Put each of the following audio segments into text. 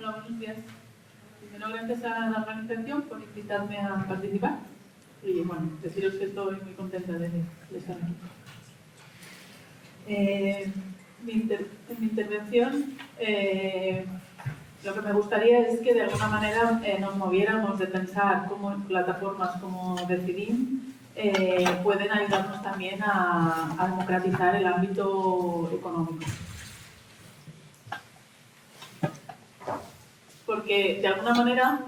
Hola, buenos días. Primero, gracias a la organización por invitarme a participar. Y bueno, deciros que estoy muy contenta de estar aquí. En mi intervención, lo que me gustaría es que de alguna manera nos moviéramos de pensar cómo plataformas como Decidim pueden ayudarnos también a democratizar el ámbito económico. Porque de alguna manera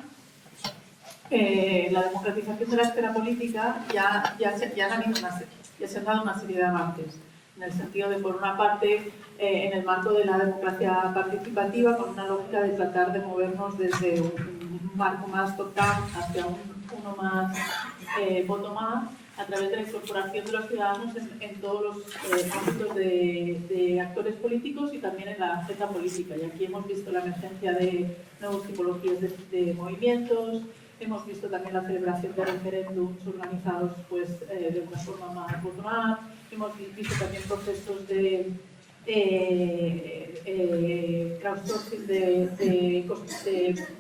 la democratización de la esfera política ya se han dado una serie de avances, en el sentido de, por una parte, en el marco de la democracia participativa, con una lógica de tratar de movernos desde un marco más top-down hacia uno más bottom-up, a través de la incorporación de los ciudadanos en todos los ámbitos de actores políticos y también en la agenda política. Y aquí hemos visto la emergencia de nuevas tipologías de movimientos, hemos visto también la celebración de referéndums organizados de una forma más bottom-up, hemos visto también procesos de crowdsourcing de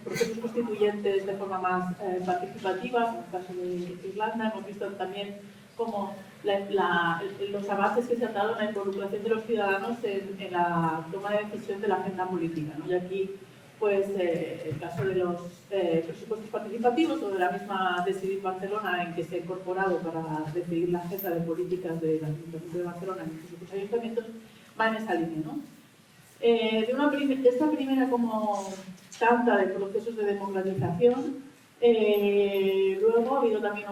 procesos constituyentes de forma más participativa, como el caso de Irlanda. Hemos visto también cómo los avances que se han dado en la involucración de los ciudadanos en la toma de decisión de la agenda política, ¿no? Y aquí, pues, el caso de los presupuestos participativos o de la misma Decidim Barcelona, en que se ha incorporado para decidir la agenda de políticas del Ayuntamiento de Barcelona en sus ayuntamientos, va en esa línea, ¿no? De esta primera como tanda de procesos de democratización, luego ha habido también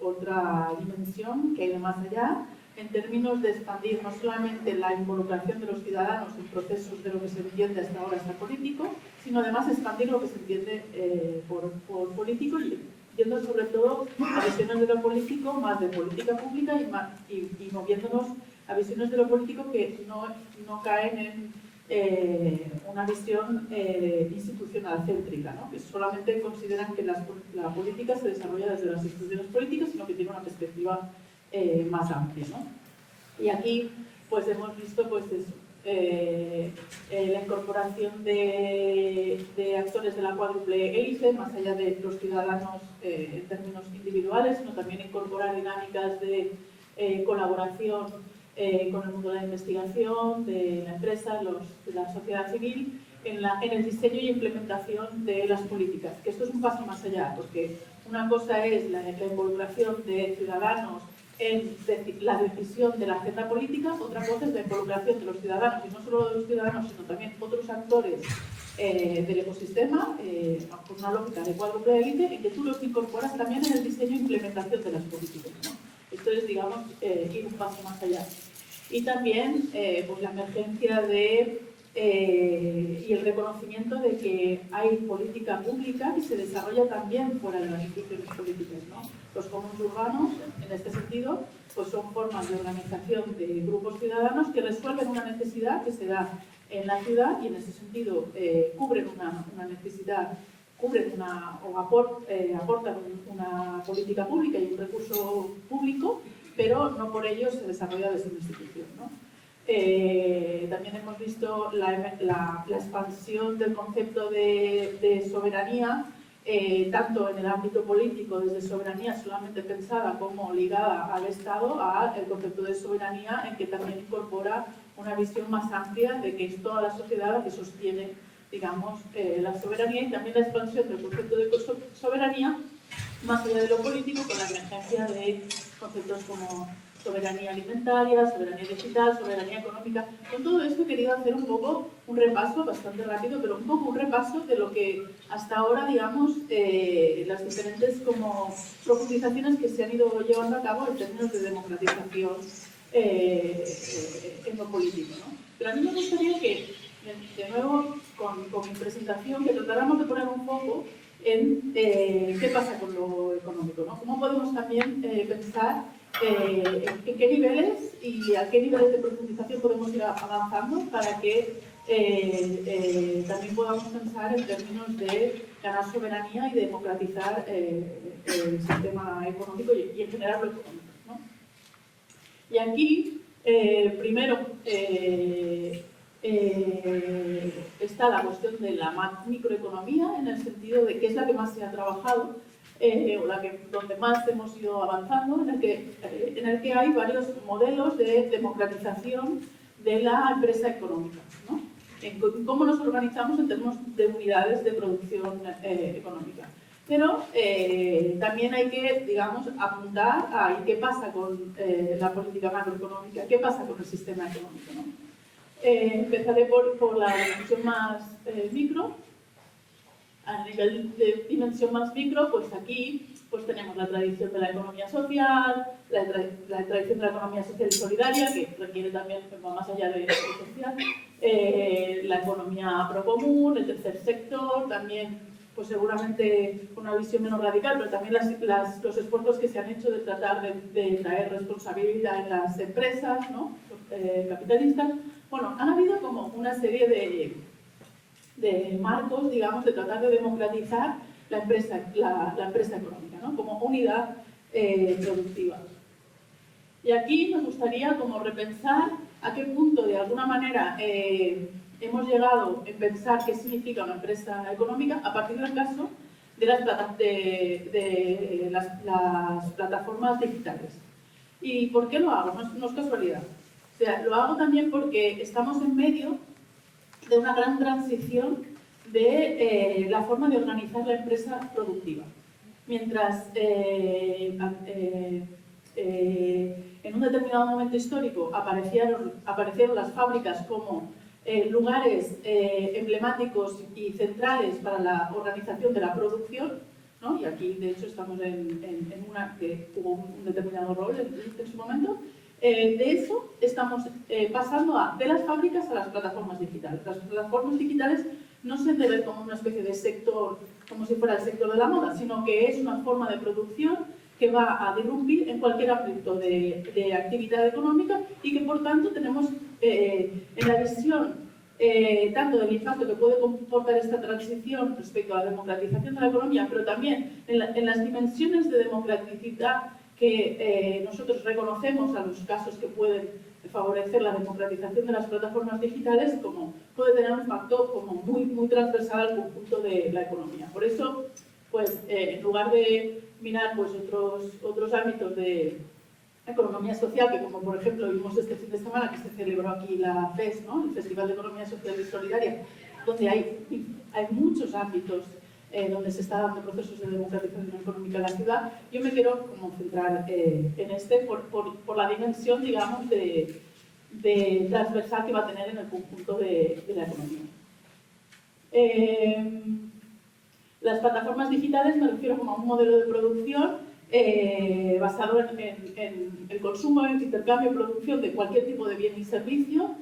otra dimensión que ha ido más allá, en términos de expandir no solamente la involucración de los ciudadanos en procesos de lo que se entiende hasta ahora hasta político, sino además expandir lo que se entiende por político, yendo sobre todo a visiones de lo político más de política pública y moviéndonos a visiones de lo político que no caen en una visión institucional céntrica, ¿no? Que solamente consideran que la política se desarrolla desde las instituciones políticas, sino que tiene una perspectiva más amplia, ¿no? Y aquí pues hemos visto pues eso, la incorporación de actores de la cuádruple hélice, más allá de los ciudadanos en términos individuales, sino también incorporar dinámicas de colaboración con el mundo de la investigación, de la empresa, de la sociedad civil, en el diseño y implementación de las políticas. Que esto es un paso más allá, porque una cosa es la involucración de ciudadanos en la decisión de la agenda política, otra cosa es la involucración de los ciudadanos, y no solo de los ciudadanos, sino también otros actores del ecosistema, con una lógica de cuádruple élite, en que tú los incorporas también en el diseño e implementación de las políticas, ¿no? Esto es, digamos, ir un paso más allá. Y también pues la emergencia y el reconocimiento de que hay política pública que se desarrolla también fuera de las instituciones políticas, ¿no? Los comuns urbanos, en este sentido, pues son formas de organización de grupos ciudadanos que resuelven una necesidad que se da en la ciudad y en ese sentido cubren una necesidad, aportan una política pública y un recurso público, pero no por ello se desarrolla desde una institución, ¿no? También hemos visto la expansión del concepto de soberanía, tanto en el ámbito político, desde soberanía solamente pensada como ligada al Estado, al concepto de soberanía, en que también incorpora una visión más amplia de que es toda la sociedad la que sostiene, digamos, la soberanía, y también la expansión del concepto de soberanía más allá de lo político, con la emergencia de conceptos como soberanía alimentaria, soberanía digital, soberanía económica. Con todo esto he querido hacer un poco un repaso, bastante rápido, pero un poco un repaso de lo que hasta ahora, digamos, las diferentes como profundizaciones que se han ido llevando a cabo en términos de democratización en lo político, ¿no? Pero a mí me gustaría que, de nuevo, con mi presentación, que tratáramos de poner un foco en qué pasa con lo económico, ¿no? Cómo podemos también pensar en qué niveles y a qué niveles de profundización podemos ir avanzando para que también podamos pensar en términos de ganar soberanía y democratizar el sistema económico y en general lo económico, ¿no? Y aquí, primero, está la cuestión de la microeconomía, en el sentido de que es la que más se ha trabajado, o donde más hemos ido avanzando, en el que hay varios modelos de democratización de la empresa económica, ¿no? En cómo nos organizamos en términos de unidades de producción económica. Pero también hay que, digamos, apuntar a qué pasa con la política macroeconómica, qué pasa con el sistema económico, ¿no? Empezaré por la dimensión más micro. A nivel de dimensión más micro, pues aquí pues tenemos la tradición de la economía social, la tradición de la economía social y solidaria, que requiere también, va más allá de lo social, la economía procomún, el tercer sector, también pues seguramente con una visión menos radical, pero también los esfuerzos que se han hecho de tratar de traer responsabilidad en las empresas, ¿no? Capitalistas. Bueno, han habido como una serie de marcos, digamos, de tratar de democratizar la empresa económica, ¿no? Como unidad productiva. Y aquí nos gustaría como repensar a qué punto, de alguna manera, hemos llegado a pensar qué significa una empresa económica a partir del caso de las plataformas digitales. ¿Y por qué lo hago? No es casualidad. O sea, lo hago también porque estamos en medio de una gran transición de la forma de organizar la empresa productiva. Mientras en un determinado momento histórico aparecieron las fábricas como lugares emblemáticos y centrales para la organización de la producción, ¿no? Y aquí de hecho estamos en una que tuvo un determinado rol en su momento. De eso estamos pasando de las fábricas a las plataformas digitales. Las plataformas digitales no se deben ver como una especie de sector, como si fuera el sector de la moda, sino que es una forma de producción que va a irrumpir en cualquier ámbito de actividad económica y que por tanto tenemos en la visión tanto del impacto que puede comportar esta transición respecto a la democratización de la economía, pero también en las dimensiones de democraticidad que nosotros reconocemos a los casos que pueden favorecer la democratización de las plataformas digitales, como puede tener un impacto como muy transversal al conjunto de la economía. Por eso, pues, en lugar de mirar pues, otros ámbitos de economía social, que como por ejemplo vimos este fin de semana que se celebró aquí la FES, ¿no? El Festival de Economía Social y Solidaria, donde hay muchos ámbitos donde se está dando procesos de democratización económica en la ciudad, yo me quiero como centrar en este por la dimensión, digamos, de transversal que va a tener en el conjunto de la economía. Las plataformas digitales me refiero como a un modelo de producción basado en el consumo, en el intercambio y producción de cualquier tipo de bien y servicio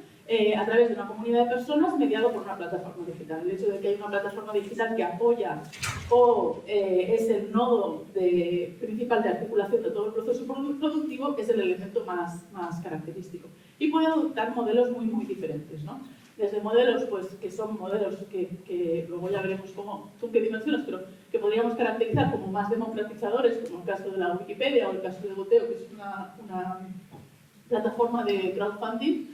a través de una comunidad de personas mediado por una plataforma digital. El hecho de que haya una plataforma digital que apoya o es el nodo principal de articulación de todo el proceso productivo es el elemento más característico. Y puede adoptar modelos muy diferentes, ¿no? Desde modelos pues, que son modelos que luego ya veremos con qué dimensiones, pero que podríamos caracterizar como más democratizadores, como el caso de la Wikipedia o el caso de Goteo, que es una plataforma de crowdfunding,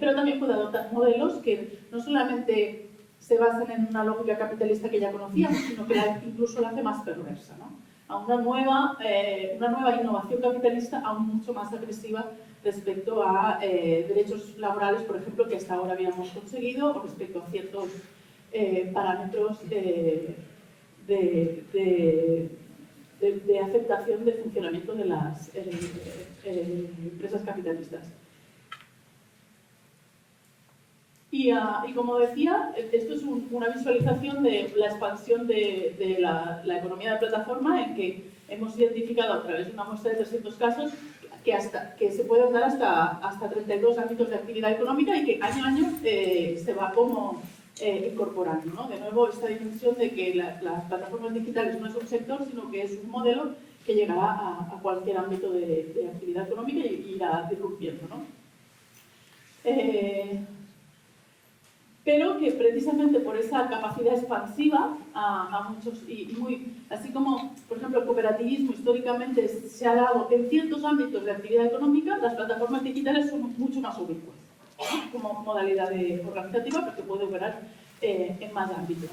pero también puede adoptar modelos que no solamente se basan en una lógica capitalista que ya conocíamos, sino que incluso la hace más perversa, ¿no? A una nueva innovación capitalista aún mucho más agresiva respecto a derechos laborales, por ejemplo, que hasta ahora habíamos conseguido, o respecto a ciertos parámetros de aceptación de funcionamiento de las empresas capitalistas. Y como decía, esto es una visualización de la expansión de la economía de plataforma, en que hemos identificado a través de una muestra de 300 casos que se pueden dar hasta 32 ámbitos de actividad económica y que año a año se va como incorporando, ¿no? De nuevo, esta dimensión de que las plataformas digitales no es un sector, sino que es un modelo que llegará a cualquier ámbito de actividad económica y irá disrumpiendo, ¿no? Pero que precisamente por esa capacidad expansiva a muchos, así como, por ejemplo, el cooperativismo históricamente se ha dado en ciertos ámbitos de actividad económica, las plataformas digitales son mucho más ubicuas. ¿no? Como modalidad organizativa, porque puede operar en más ámbitos.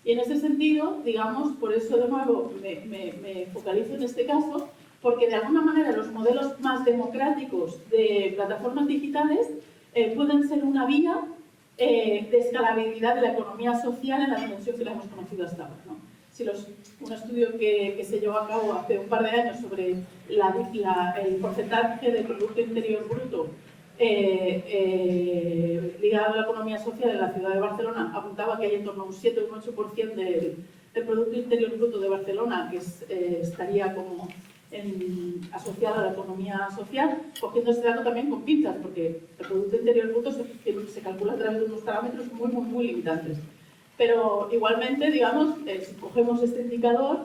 Y en ese sentido, digamos, por eso de nuevo me focalizo en este caso, porque de alguna manera los modelos más democráticos de plataformas digitales pueden ser una vía de escalabilidad de la economía social en la dimensión que la hemos conocido hasta ahora, ¿no? Si un estudio que se llevó a cabo hace un par de años sobre el porcentaje del Producto Interior Bruto ligado a la economía social en la ciudad de Barcelona, apuntaba que hay en torno a un 7 o un 8% del Producto Interior Bruto de Barcelona que estaría como asociado a la economía social, cogiendo este dato también con pinzas, porque el Producto Interior Bruto se calcula a través de unos parámetros muy limitantes. Pero igualmente, digamos, si cogemos este indicador,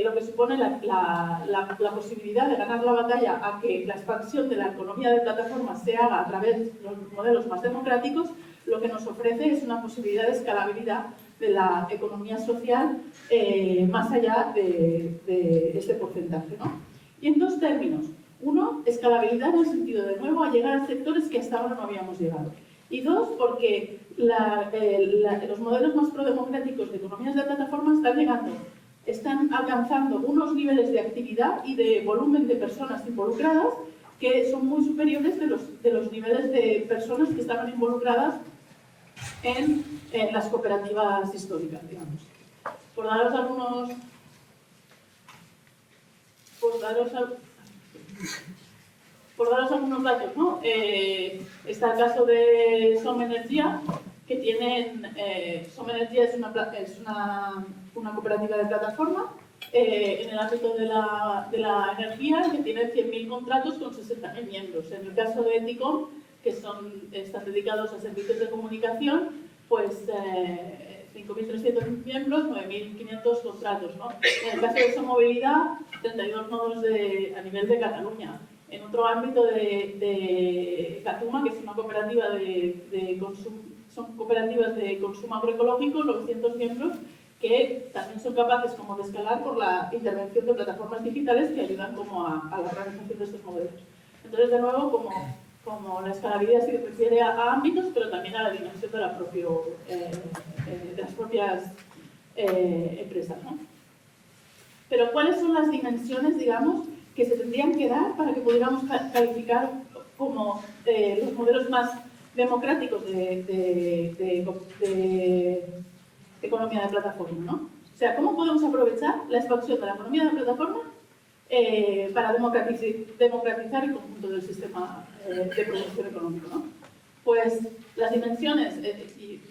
lo que supone la posibilidad de ganar la batalla a que la expansión de la economía de plataformas se haga a través de los modelos más democráticos, lo que nos ofrece es una posibilidad de escalabilidad de la economía social más allá de este porcentaje, ¿no? Y en dos términos. Uno, escalabilidad en el sentido de nuevo a llegar a sectores que hasta ahora no habíamos llegado. Y dos, porque los modelos más prodemocráticos de economías de plataformas están alcanzando unos niveles de actividad y de volumen de personas involucradas que son muy superiores de los niveles de personas que estaban involucradas en las cooperativas históricas, digamos. Por daros algunos datos, ¿no? Está el caso de Som Energia, que tienen... Som Energia es una cooperativa de plataforma en el ámbito de la energía, que tiene 100.000 contratos con 60.000 miembros. En el caso de Eticom, que están dedicados a servicios de comunicación, pues 5.300 miembros, 9.500 contratos, ¿no? En el caso de Somovilidad, 32 nodos a nivel de Cataluña. En otro ámbito de Catuma, que es una cooperativa de consumo, son cooperativas de consumo agroecológico, 900 miembros, que también son capaces como de escalar por la intervención de plataformas digitales que ayudan como a la organización de estos modelos. Entonces, de nuevo, como la escalabilidad se refiere a ámbitos, pero también a la dimensión de las propias empresas, ¿no? Pero ¿cuáles son las dimensiones, digamos, que se tendrían que dar para que pudiéramos calificar como los modelos más democráticos de economía de plataforma, ¿no? O sea, ¿cómo podemos aprovechar la expansión de la economía de plataforma para democratizar el conjunto del sistema de producción económico, ¿no? Pues las dimensiones que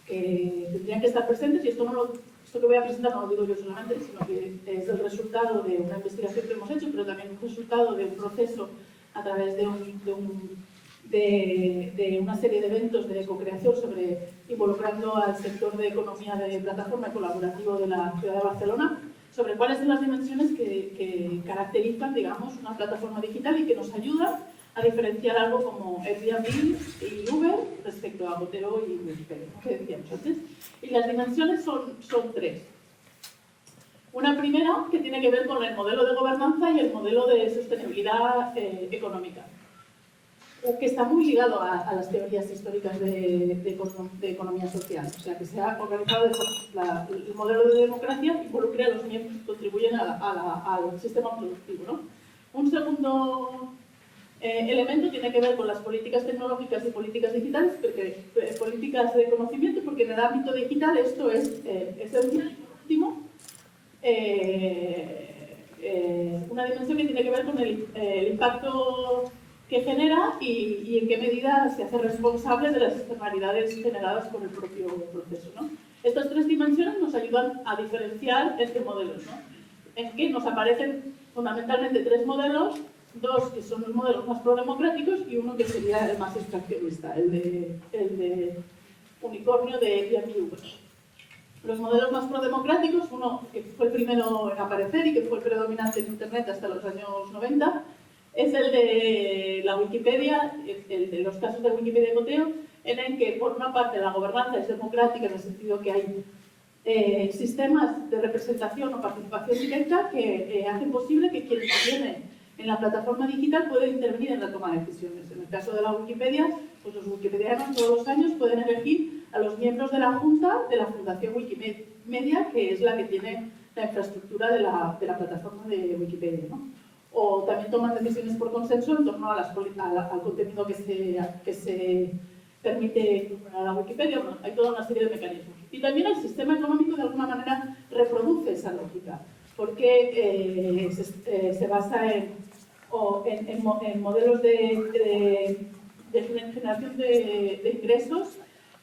tendrían que estar presentes, y esto que voy a presentar no lo digo yo solamente, sino que es el resultado de una investigación que hemos hecho, pero también un resultado de un proceso a través de una serie de eventos de co-creación involucrando al sector de economía de plataforma colaborativo de la ciudad de Barcelona, sobre cuáles son las dimensiones que caracterizan, digamos, una plataforma digital y que nos ayudan a diferenciar algo como Airbnb y Uber respecto a Botero y Wikipedia, ¿no? Que decíamos antes. Y las dimensiones son tres. Una primera que tiene que ver con el modelo de gobernanza y el modelo de sostenibilidad económica, que está muy ligado a las teorías históricas de economía social. O sea, que se ha organizado el modelo de democracia involucra a los miembros que contribuyen al sistema productivo, ¿no? Un segundo elemento tiene que ver con las políticas tecnológicas y políticas digitales, políticas de conocimiento, porque en el ámbito digital esto es el último. Una dimensión que tiene que ver con el impacto que genera y en qué medida se hace responsable de las externalidades generadas por el propio proceso, ¿no? Estas tres dimensiones nos ayudan a diferenciar entre modelos, ¿no? En que nos aparecen fundamentalmente tres modelos, dos que son los modelos más prodemocráticos y uno que sería el más extraccionista, el de unicornio de Airbnb. Los modelos más prodemocráticos, uno que fue el primero en aparecer y que fue el predominante en Internet hasta los años 90, es el de la Wikipedia, el de los casos de Wikipedia y Goteo, en el que por una parte la gobernanza es democrática en el sentido que hay sistemas de representación o participación directa que hacen posible que quienes tienen en la plataforma digital puede intervenir en la toma de decisiones. En el caso de la Wikipedia, pues los wikipedianos todos los años pueden elegir a los miembros de la Junta de la Fundación Wikimedia, que es la que tiene la infraestructura de la plataforma de Wikipedia, ¿no? O también toman decisiones por consenso en torno a al contenido que se permite incorporar a la Wikipedia. Bueno, hay toda una serie de mecanismos. Y también el sistema económico de alguna manera reproduce esa lógica, porque se basa en modelos de generación de ingresos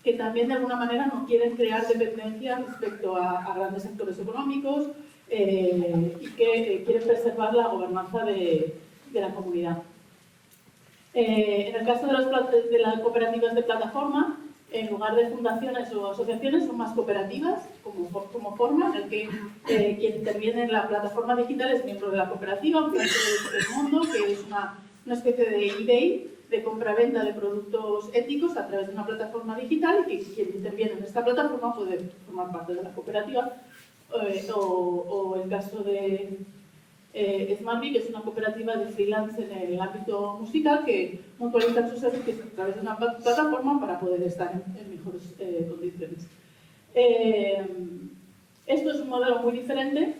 que también de alguna manera no quieren crear dependencia respecto a grandes sectores económicos y que quieren preservar la gobernanza de la comunidad. En el caso de las cooperativas de plataforma, en lugar de fundaciones o asociaciones, son más cooperativas como forma en el que quien interviene en la plataforma digital es miembro de la cooperativa, un plan del mundo, que es una especie de eBay, de compra-venta de productos éticos a través de una plataforma digital, y que quien interviene en esta plataforma puede formar parte de la cooperativa. O el caso de Smartbee, que es una cooperativa de freelance en el ámbito musical que mutualizan sus servicios a través de una plataforma para poder estar en mejores condiciones. Esto es un modelo muy diferente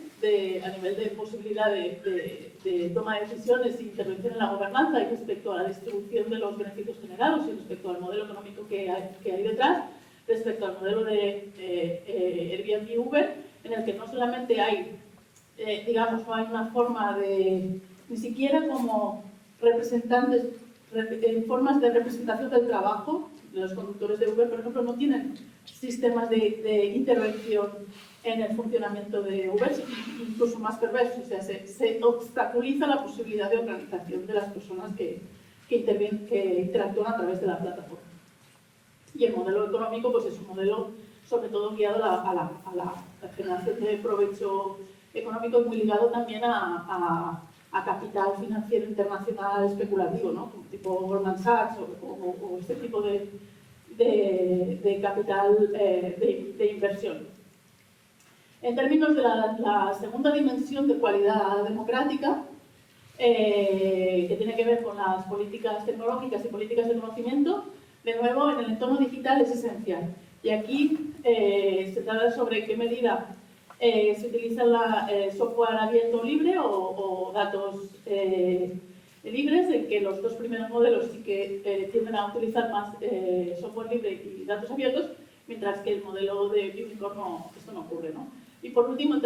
a nivel de posibilidad de toma de decisiones e intervención en la gobernanza y respecto a la distribución de los beneficios generados y respecto al modelo económico que hay detrás, respecto al modelo de Airbnb y Uber, en el que no solamente hay, digamos, no hay una forma de, ni siquiera como representantes, formas de representación del trabajo. Los conductores de Uber, por ejemplo, no tienen sistemas de intervención en el funcionamiento de Uber, incluso más perversos. O sea, se obstaculiza la posibilidad de organización de las personas que interactúan a través de la plataforma. Y el modelo económico pues es un modelo sobre todo guiado a la generación de provecho económico y muy ligado también a capital financiero internacional especulativo, ¿no? Como tipo Goldman Sachs o este tipo de capital de inversión. En términos de la segunda dimensión de cualidad democrática, que tiene que ver con las políticas tecnológicas y políticas de conocimiento, de nuevo, en el entorno digital es esencial. Y aquí se trata sobre en qué medida se utiliza software abierto libre o datos libres, en que los dos primeros modelos sí que tienden a utilizar más software libre y datos abiertos, mientras que el modelo de Unicorn esto no ocurre, ¿no? Y por último, en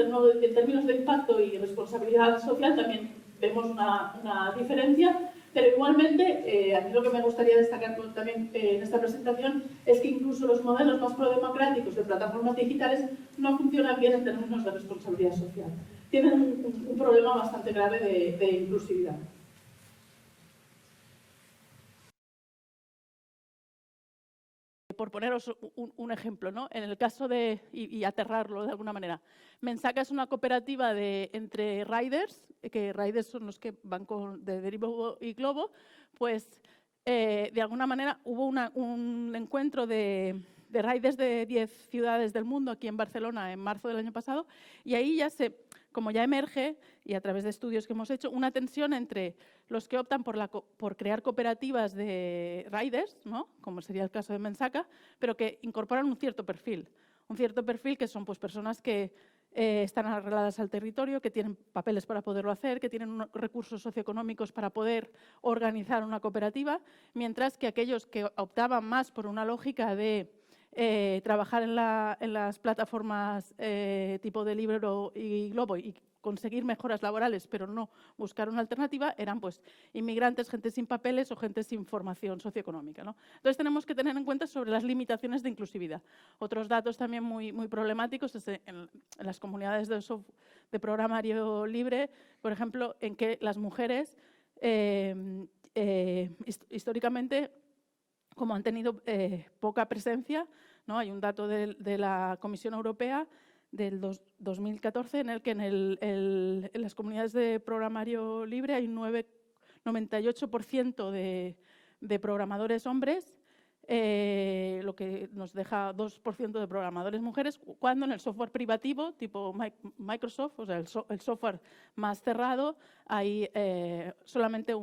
términos de impacto y responsabilidad social, también vemos una diferencia, pero igualmente, a mí lo que me gustaría destacar también en esta presentación es que incluso los modelos más prodemocráticos de plataformas digitales no funcionan bien en términos de responsabilidad social. Tienen un problema bastante grave de inclusividad. Por poneros un ejemplo, ¿no? En el caso de, y aterrarlo de alguna manera, Mensaka es una cooperativa entre riders, que riders son los que van de Deliveroo y Glovo, pues de alguna manera hubo un encuentro de riders de 10 ciudades del mundo aquí en Barcelona en marzo del año pasado, y ahí como ya emerge, y a través de estudios que hemos hecho, una tensión entre los que optan por crear cooperativas de riders, ¿no? Como sería el caso de Mensaka, pero que incorporan un cierto perfil que son pues, personas que están arraigadas al territorio, que tienen papeles para poderlo hacer, que tienen unos recursos socioeconómicos para poder organizar una cooperativa, mientras que aquellos que optaban más por una lógica de trabajar en las plataformas tipo Deliveroo y Glovo y conseguir mejoras laborales, pero no buscar una alternativa, eran pues inmigrantes, gente sin papeles o gente sin formación socioeconómica, ¿no? Entonces tenemos que tener en cuenta sobre las limitaciones de inclusividad. Otros datos también muy problemáticos es en las comunidades de programario libre, por ejemplo, en que las mujeres históricamente, como han tenido poca presencia, ¿no? Hay un dato de la Comisión Europea del 2014 en el que en las comunidades de programario libre hay un 98% de programadores hombres lo que nos deja 2% de programadores mujeres, cuando en el software privativo, tipo Microsoft, o sea, el software más cerrado, hay solamente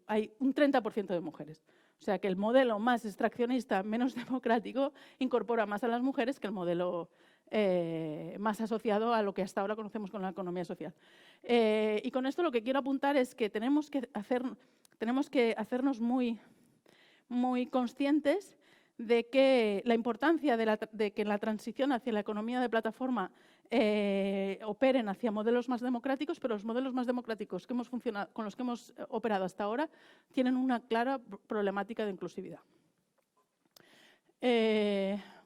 hay un 30% de mujeres. O sea, que el modelo más extraccionista, menos democrático, incorpora más a las mujeres que el modelo más asociado a lo que hasta ahora conocemos con la economía social. Y con esto lo que quiero apuntar es que tenemos que hacernos muy conscientes de que la importancia de que la transición hacia la economía de plataforma operen hacia modelos más democráticos, pero los modelos más democráticos con los que hemos operado hasta ahora tienen una clara problemática de inclusividad.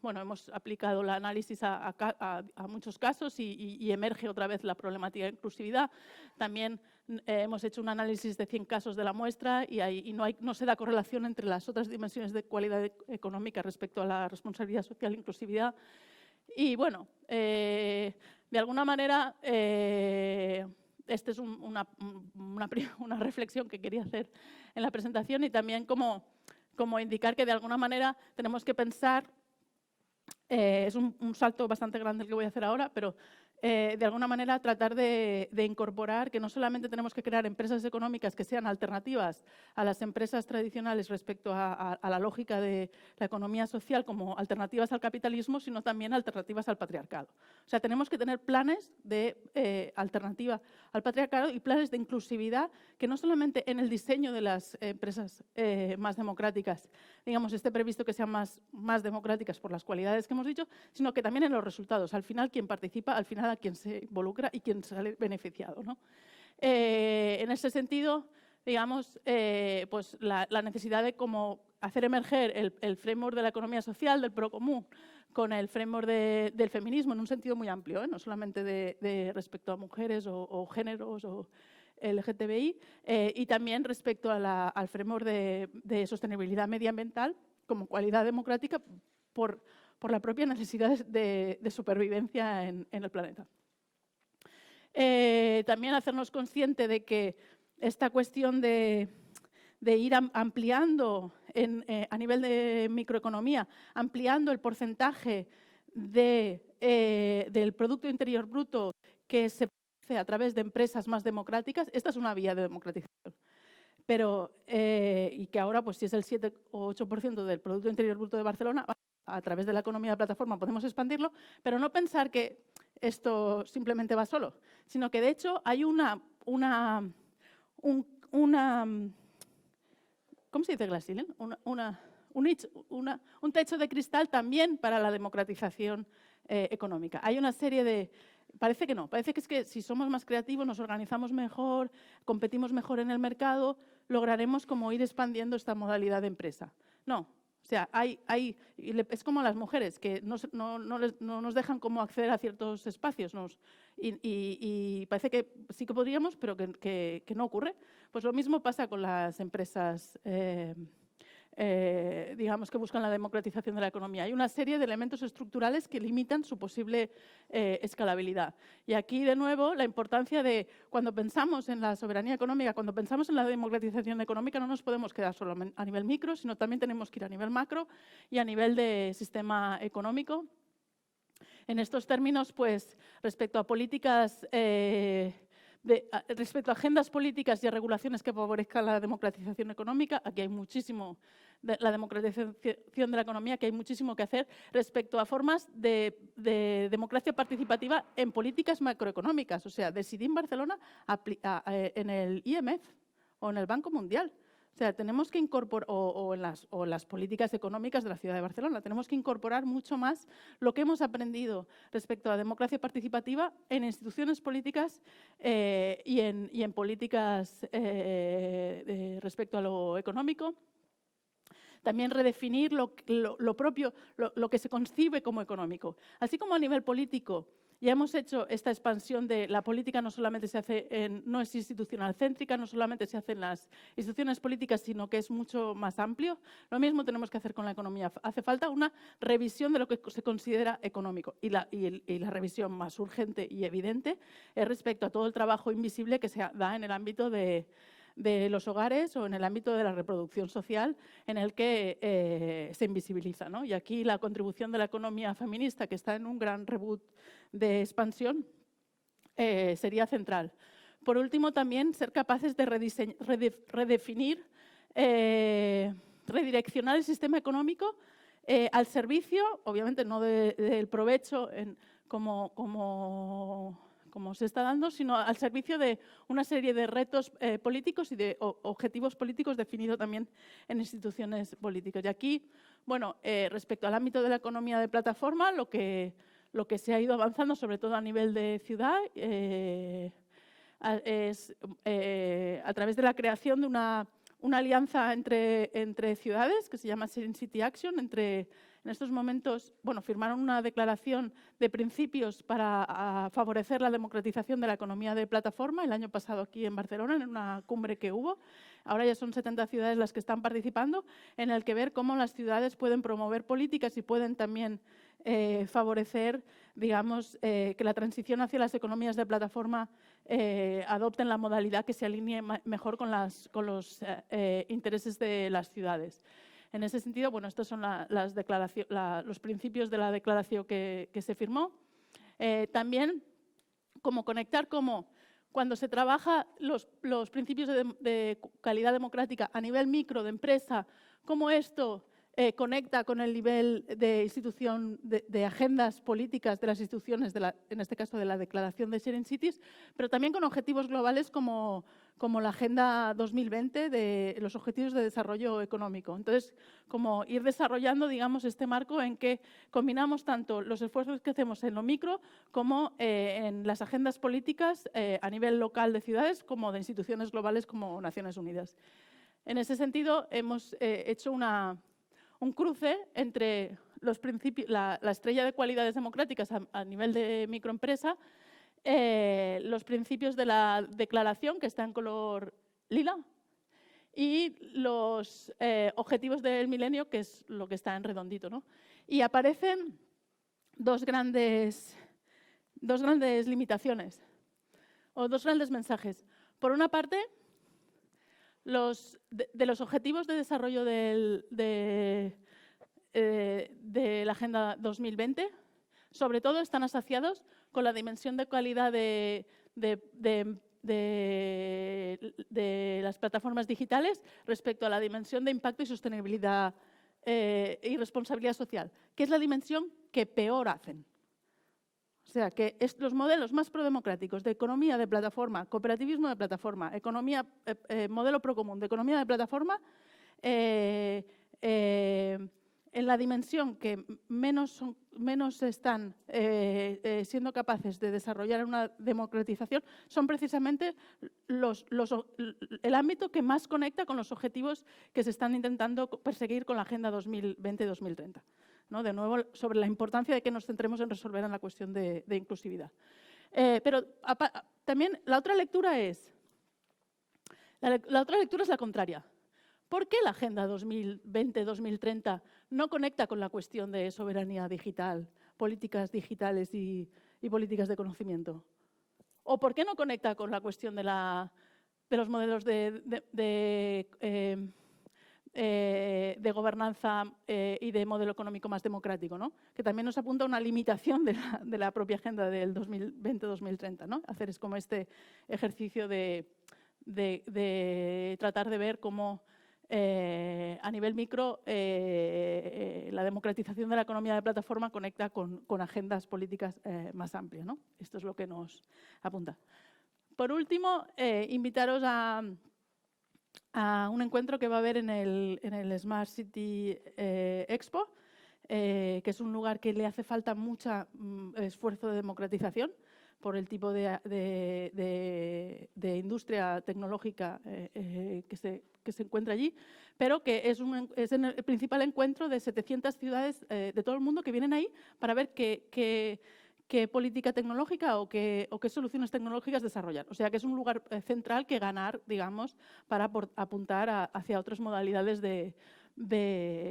Bueno, hemos aplicado el análisis a muchos casos y emerge otra vez la problemática de inclusividad. También hemos hecho un análisis de 100 casos de la muestra y no se da correlación entre las otras dimensiones de cualidad económica respecto a la responsabilidad social e inclusividad. Y bueno, de alguna manera, esta es una reflexión que quería hacer en la presentación y también como indicar que de alguna manera tenemos que pensar, es un salto bastante grande el que voy a hacer ahora, pero de alguna manera tratar de incorporar que no solamente tenemos que crear empresas económicas que sean alternativas a las empresas tradicionales respecto a la lógica de la economía social como alternativas al capitalismo, sino también alternativas al patriarcado. O sea, tenemos que tener planes de alternativa al patriarcado y planes de inclusividad que no solamente en el diseño de las empresas más democráticas, digamos, esté previsto que sean más democráticas por las cualidades que hemos dicho, sino que también en los resultados. Al final, quien participa, al final a quien se involucra y quien sale beneficiado, ¿no? En ese sentido, digamos, pues la necesidad de cómo hacer emerger el framework de la economía social, del procomún, con el framework del feminismo en un sentido muy amplio, no solamente de respecto a mujeres o géneros o LGTBI, y también respecto al framework de sostenibilidad medioambiental como cualidad democrática por la propia necesidad de supervivencia en el planeta. También hacernos consciente de que esta cuestión de ir ampliando a nivel de microeconomía, ampliando el porcentaje del Producto Interior Bruto que se produce a través de empresas más democráticas, esta es una vía de democratización. Pero, y que ahora, pues si es el 7 o 8% del Producto Interior Bruto de Barcelona, a través de la economía de plataforma podemos expandirlo, pero no pensar que esto simplemente va solo, sino que de hecho hay ¿cómo se dice glass-ceiling? Un techo de cristal también para la democratización económica. Hay una serie de... Parece que no, parece que es que si somos más creativos, nos organizamos mejor, competimos mejor en el mercado, lograremos como ir expandiendo esta modalidad de empresa. No, o sea, es como las mujeres, que no nos dejan como acceder a ciertos espacios y parece que sí que podríamos, pero que no ocurre. Pues lo mismo pasa con las empresas digamos, que buscan la democratización de la economía. Hay una serie de elementos estructurales que limitan su posible escalabilidad. Y aquí, de nuevo, la importancia de, cuando pensamos en la soberanía económica, cuando pensamos en la democratización económica, no nos podemos quedar solo a nivel micro, sino también tenemos que ir a nivel macro y a nivel de sistema económico. En estos términos, pues, respecto a políticas... respecto a agendas políticas y a regulaciones que favorezcan la democratización económica, aquí hay muchísimo, la democratización de la economía, que hay muchísimo que hacer respecto a formas de democracia participativa en políticas macroeconómicas. O sea, decidí en Barcelona en el IMF o en el Banco Mundial. O sea, tenemos que incorporar, o en las políticas económicas de la ciudad de Barcelona, tenemos que incorporar mucho más lo que hemos aprendido respecto a la democracia participativa en instituciones políticas y en políticas respecto a lo económico. También redefinir lo propio, lo que se concibe como económico. Así como a nivel político, ya hemos hecho esta expansión de la política, no solamente se hace no es institucional céntrica, no solamente se hace en las instituciones políticas, sino que es mucho más amplio. Lo mismo tenemos que hacer con la economía. Hace falta una revisión de lo que se considera económico. Y la revisión más urgente y evidente es respecto a todo el trabajo invisible que se da en el ámbito de de los hogares o en el ámbito de la reproducción social en el que se invisibiliza, ¿no? Y aquí la contribución de la economía feminista, que está en un gran reboot de expansión, sería central. Por último, también ser capaces de redefinir, redireccionar el sistema económico al servicio, obviamente no del provecho como se está dando, sino al servicio de una serie de retos políticos y de objetivos políticos definidos también en instituciones políticas. Y aquí, bueno, respecto al ámbito de la economía de plataforma, lo que se ha ido avanzando, sobre todo a nivel de ciudad, es a través de la creación de una alianza entre ciudades que se llama Sharing City Action. En estos momentos, bueno, firmaron una declaración de principios para favorecer la democratización de la economía de plataforma el año pasado aquí en Barcelona, en una cumbre que hubo. Ahora ya son 70 ciudades las que están participando, en el que ver cómo las ciudades pueden promover políticas y pueden también favorecer, digamos, que la transición hacia las economías de plataforma adopten la modalidad que se alinee mejor con los intereses de las ciudades. En ese sentido, bueno, estos son los principios de la declaración que se firmó. También, como conectar cuando se trabaja los principios de calidad democrática a nivel micro de empresa, cómo esto conecta con el nivel de institución, de agendas políticas de las instituciones, en este caso de la Declaración de Sharing Cities, pero también con objetivos globales como la Agenda 2020 de los Objetivos de Desarrollo Económico. Entonces, como ir desarrollando, digamos, este marco en que combinamos tanto los esfuerzos que hacemos en lo micro como en las agendas políticas a nivel local de ciudades como de instituciones globales como Naciones Unidas. En ese sentido, hemos hecho un cruce entre los principios, la estrella de cualidades democráticas a nivel de microempresa, los principios de la declaración, que está en color lila, y los objetivos del milenio, que es lo que está en redondito, ¿no? Y aparecen dos grandes limitaciones, o dos grandes mensajes. Por una parte, de los objetivos de desarrollo de la Agenda 2020, sobre todo están asociados con la dimensión de calidad de las plataformas digitales respecto a la dimensión de impacto y sostenibilidad y responsabilidad social, que es la dimensión que peor hacen. O sea, que los modelos más prodemocráticos de economía de plataforma, cooperativismo de plataforma, modelo procomún de economía de plataforma, en la dimensión que menos están siendo capaces de desarrollar una democratización, son precisamente el ámbito que más conecta con los objetivos que se están intentando perseguir con la Agenda 2020-2030. ¿No? De nuevo, sobre la importancia de que nos centremos en resolver la cuestión de inclusividad. Pero también la otra lectura es la contraria. ¿Por qué la Agenda 2020-2030 no conecta con la cuestión de soberanía digital, políticas digitales y políticas de conocimiento? ¿O por qué no conecta con la cuestión de los modelos de gobernanza y de modelo económico más democrático, ¿no? Que también nos apunta a una limitación de la propia agenda del 2020-2030, ¿no? Hacer es como este ejercicio de tratar de ver cómo a nivel micro la democratización de la economía de plataforma conecta con agendas políticas más amplias, ¿no? Esto es lo que nos apunta. Por último, invitaros a un encuentro que va a haber en el Smart City Expo, que es un lugar que le hace falta mucho esfuerzo de democratización por el tipo de industria tecnológica que se encuentra allí, pero que es el principal encuentro de 700 ciudades de todo el mundo que vienen ahí para ver qué política tecnológica o qué soluciones tecnológicas desarrollar. O sea, que es un lugar central que ganar, digamos, para apuntar hacia otras modalidades de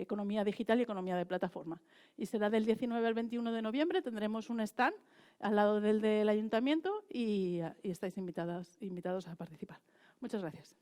economía digital y economía de plataforma. Y será del 19 al 21 de noviembre, tendremos un stand al lado del Ayuntamiento y estáis invitados a participar. Muchas gracias.